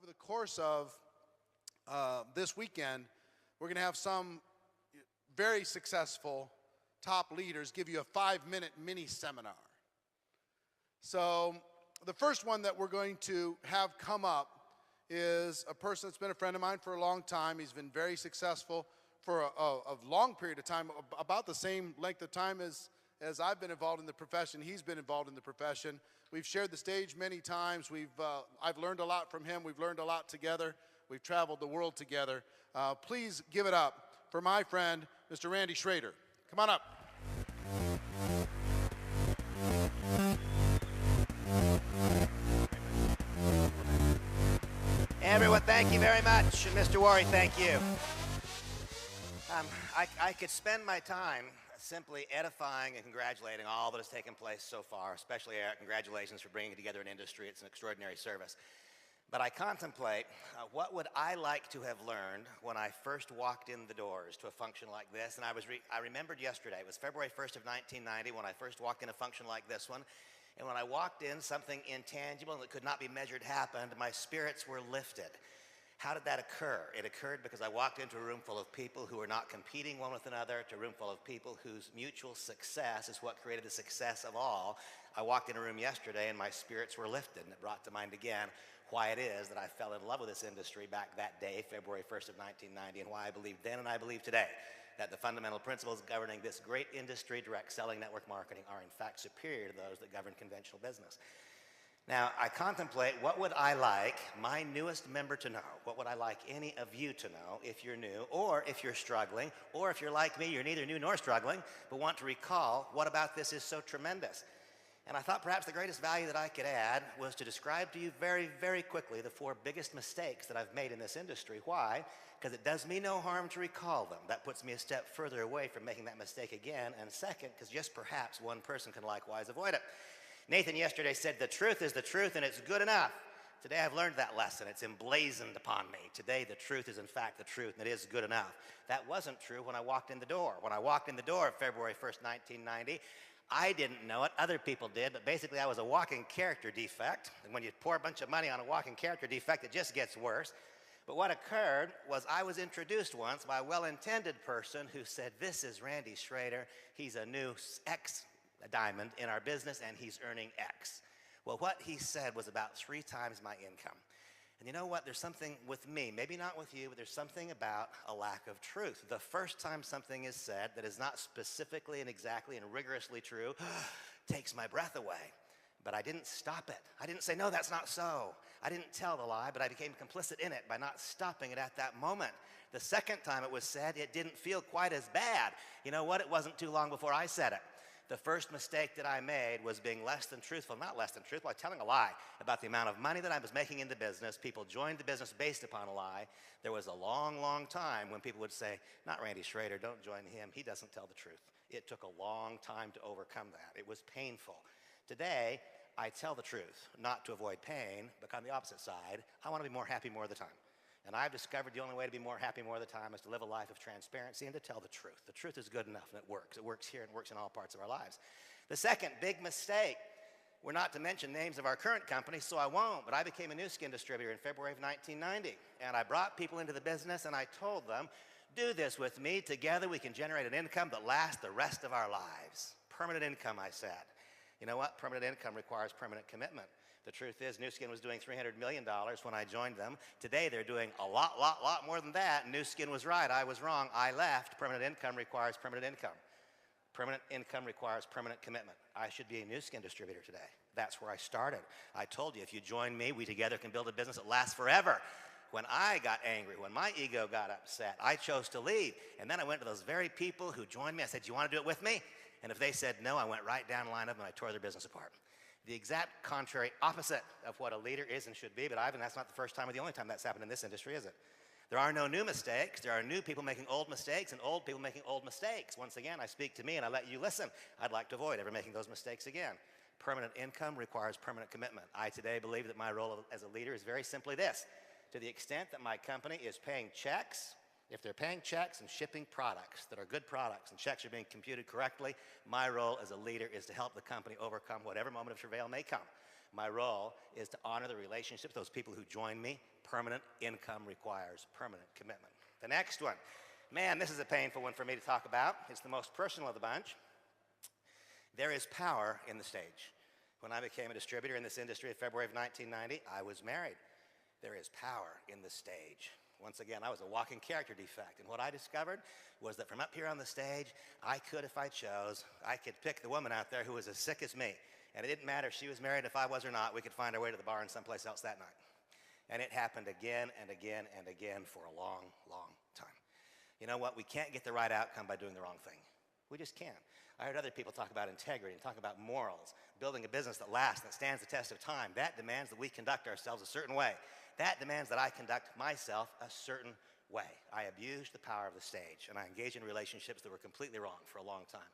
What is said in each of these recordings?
over the course of this weekend, we're going to have some very successful top leaders give you a 5-minute mini seminar. So the first one that we're going to have come up is a person that's been a friend of mine for a long time. He's been very successful for a long period of time, about the same length of time as I've been involved in the profession. He's been involved in the profession. We've shared the stage many times. I've learned a lot from him. We've learned a lot together. We've traveled the world together. Please give it up for my friend, Mr. Randy Schroeder. Come on up. Everyone, thank you very much. And Mr. Worre, thank you. I could spend my time simply edifying and congratulating all that has taken place so far, especially Eric. Congratulations for bringing together an industry. It's an extraordinary service. But I contemplate what would I like to have learned when I first walked in the doors to a function like this. And I remembered yesterday. It was February 1st of 1990 when I first walked in a function like this one. And when I walked in, something intangible that could not be measured happened. My spirits were lifted. How did that occur? It occurred because I walked into a room full of people who were not competing one with another, to a room full of people whose mutual success is what created the success of all. I walked in a room yesterday and my spirits were lifted, and it brought to mind again why it is that I fell in love with this industry back that day, February 1st of 1990, and why I believed then and I believe today that the fundamental principles governing this great industry, direct selling, network marketing, are in fact superior to those that govern conventional business. Now, I contemplate what would I like my newest member to know? What would I like any of you to know if you're new, or if you're struggling, or if you're like me, you're neither new nor struggling, but want to recall what about this is so tremendous? And I thought perhaps the greatest value that I could add was to describe to you very, very quickly the 4 biggest mistakes that I've made in this industry. Why? Because it does me no harm to recall them. That puts me a step further away from making that mistake again. And second, because just perhaps one person can likewise avoid it. Nathan yesterday said, the truth is the truth and it's good enough. Today I've learned that lesson. It's emblazoned upon me. Today the truth is in fact the truth and it is good enough. That wasn't true when I walked in the door. When I walked in the door February 1st, 1990, I didn't know it, other people did, but basically I was a walking character defect. And when you pour a bunch of money on a walking character defect, it just gets worse. But what occurred was I was introduced once by a well-intended person who said, this is Randy Schroeder. He's a new X-diamond in our business and he's earning X. Well, what he said was about 3 times my income. And you know what? There's something with me, maybe not with you, but there's something about a lack of truth. The first time something is said that is not specifically and exactly and rigorously true takes my breath away. But I didn't stop it. I didn't say, no, that's not so. I didn't tell the lie, but I became complicit in it by not stopping it at that moment. The second time it was said, it didn't feel quite as bad. You know what? It wasn't too long before I said it. The first mistake that I made was being less than truthful, not less than truthful, telling a lie about the amount of money that I was making in the business. People joined the business based upon a lie. There was a long, long time when people would say, not Randy Schroeder, don't join him. He doesn't tell the truth. It took a long time to overcome that. It was painful. Today, I tell the truth, not to avoid pain, but on the opposite side, I want to be more happy more of the time. And I've discovered the only way to be more happy more of the time is to live a life of transparency and to tell the truth. The truth is good enough and it works. It works here and works in all parts of our lives. The second big mistake, we're not to mention names of our current company, so I won't, but I became a new skin distributor in February of 1990. And I brought people into the business and I told them, do this with me. Together we can generate an income that lasts the rest of our lives. Permanent income, I said. You know what? Permanent income requires permanent commitment. The truth is, Nu Skin was doing $300 million when I joined them. Today, they're doing a lot more than that. Nu Skin was right. I was wrong. I left. Permanent income requires permanent income. Permanent income requires permanent commitment. I should be a Nu Skin distributor today. That's where I started. I told you, if you join me, we together can build a business that lasts forever. When I got angry, when my ego got upset, I chose to leave. And then I went to those very people who joined me. I said, do you want to do it with me? And if they said no, I went right down the line of them and I tore their business apart. The exact contrary opposite of what a leader is and should be, but Ivan, that's not the first time or the only time that's happened in this industry, is it? There are no new mistakes. There are new people making old mistakes and old people making old mistakes. Once again, I speak to me and I let you listen. I'd like to avoid ever making those mistakes again. Permanent income requires permanent commitment. I today believe that my role as a leader is very simply this. To the extent that my company is paying checks, if they're paying checks and shipping products that are good products and checks are being computed correctly, my role as a leader is to help the company overcome whatever moment of travail may come. My role is to honor the relationships, those people who join me. Permanent income requires permanent commitment. The next one, man, this is a painful one for me to talk about. It's the most personal of the bunch. There is power in the stage. When I became a distributor in this industry in February of 1990, I was married. There is power in the stage. Once again, I was a walking character defect, and what I discovered was that from up here on the stage, I could, if I chose, I could pick the woman out there who was as sick as me, and it didn't matter if she was married, if I was or not, we could find our way to the bar and someplace else that night. And it happened again and again and again for a long, long time. You know what? We can't get the right outcome by doing the wrong thing. We just can't. I heard other people talk about integrity and talk about morals, building a business that lasts, that stands the test of time. That demands that we conduct ourselves a certain way. That demands that I conduct myself a certain way. I abused the power of the stage, and I engaged in relationships that were completely wrong for a long time.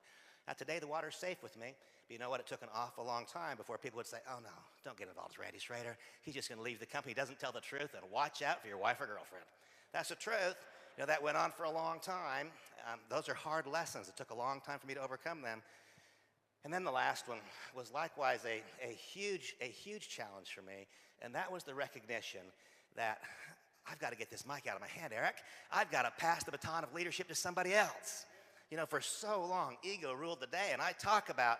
Now, today, the water's safe with me, but you know what? It took an awful long time before people would say, oh, no, don't get involved with Randy Schroeder. He's just going to leave the company. He doesn't tell the truth, and watch out for your wife or girlfriend. That's the truth. You know, that went on for a long time. Those are hard lessons. It took a long time for me to overcome them. And then the last one was likewise a huge challenge for me, and that was the recognition that I've got to get this mic out of my hand, Eric. I've got to pass the baton of leadership to somebody else. You know, for so long, ego ruled the day, and I talk about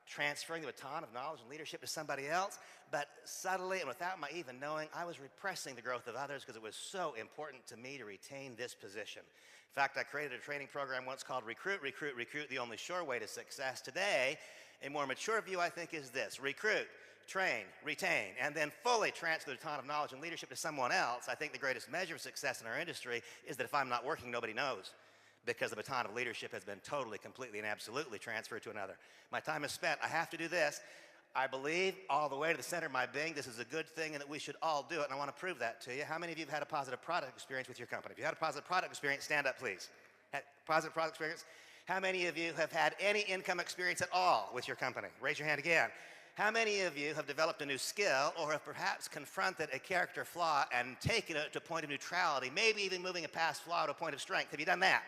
transferring the baton of knowledge and leadership to somebody else, but subtly and without my even knowing, I was repressing the growth of others because it was so important to me to retain this position. In fact, I created a training program once called Recruit, Recruit, Recruit, the only sure way to success. Today, a more mature view, I think, is this: recruit, train, retain, and then fully transfer the baton of knowledge and leadership to someone else. I think the greatest measure of success in our industry is that if I'm not working, nobody knows, because the baton of leadership has been totally, completely, and absolutely transferred to another. My time is spent. I have to do this. I believe all the way to the center of my being this is a good thing and that we should all do it, and I want to prove that to you. How many of you have had a positive product experience with your company? If you had a positive product experience, stand up, please. Had positive product experience? How many of you have had any income experience at all with your company? Raise your hand again. How many of you have developed a new skill or have perhaps confronted a character flaw and taken it to a point of neutrality, maybe even moving a past flaw to a point of strength? Have you done that?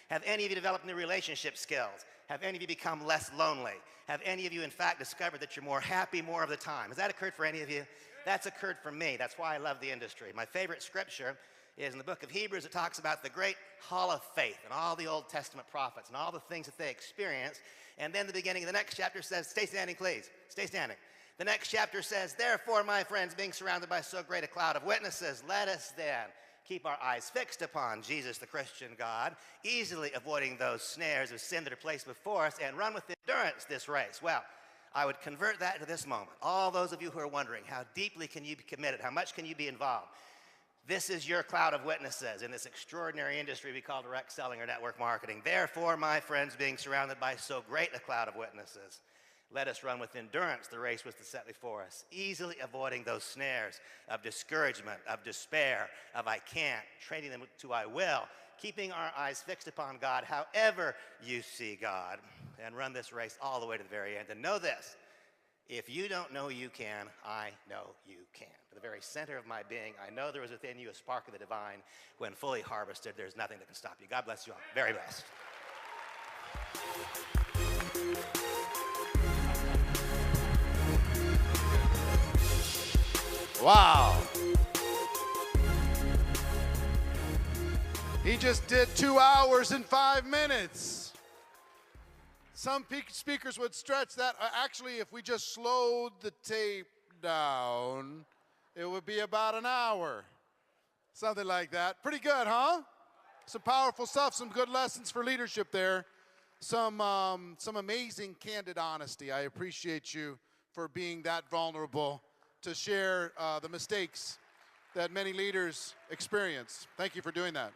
Have any of you developed new relationship skills? Have any of you become less lonely? Have any of you, in fact, discovered that you're more happy more of the time? Has that occurred for any of you? That's occurred for me. That's why I love the industry. My favorite scripture is in the book of Hebrews. It talks about the great hall of faith and all the Old Testament prophets and all the things that they experienced. And then the beginning of the next chapter says, stay standing, please. Stay standing. The next chapter says, therefore, my friends, being surrounded by so great a cloud of witnesses, let us then keep our eyes fixed upon Jesus, the Christian God, easily avoiding those snares of sin that are placed before us, and run with endurance this race. Well, I would convert that to this moment. All those of you who are wondering, how deeply can you be committed? How much can you be involved? This is your cloud of witnesses in this extraordinary industry we call direct selling or network marketing. Therefore, my friends, being surrounded by so great a cloud of witnesses, let us run with endurance the race was set before us, easily avoiding those snares of discouragement, of despair, of I can't, trading them to I will, keeping our eyes fixed upon God however you see God, and run this race all the way to the very end. And know this: if you don't know you can, I know you can. To the very center of my being, I know there is within you a spark of the divine. When fully harvested, there's nothing that can stop you. God bless you all. Very best. Wow. He just did 2 hours and 5 minutes. Some speakers would stretch that. Actually, if we just slowed the tape down, it would be about an hour. Something like that. Pretty good, huh? Some powerful stuff, some good lessons for leadership there. Some amazing, candid honesty. I appreciate you for being that vulnerable to share the mistakes that many leaders experience. Thank you for doing that.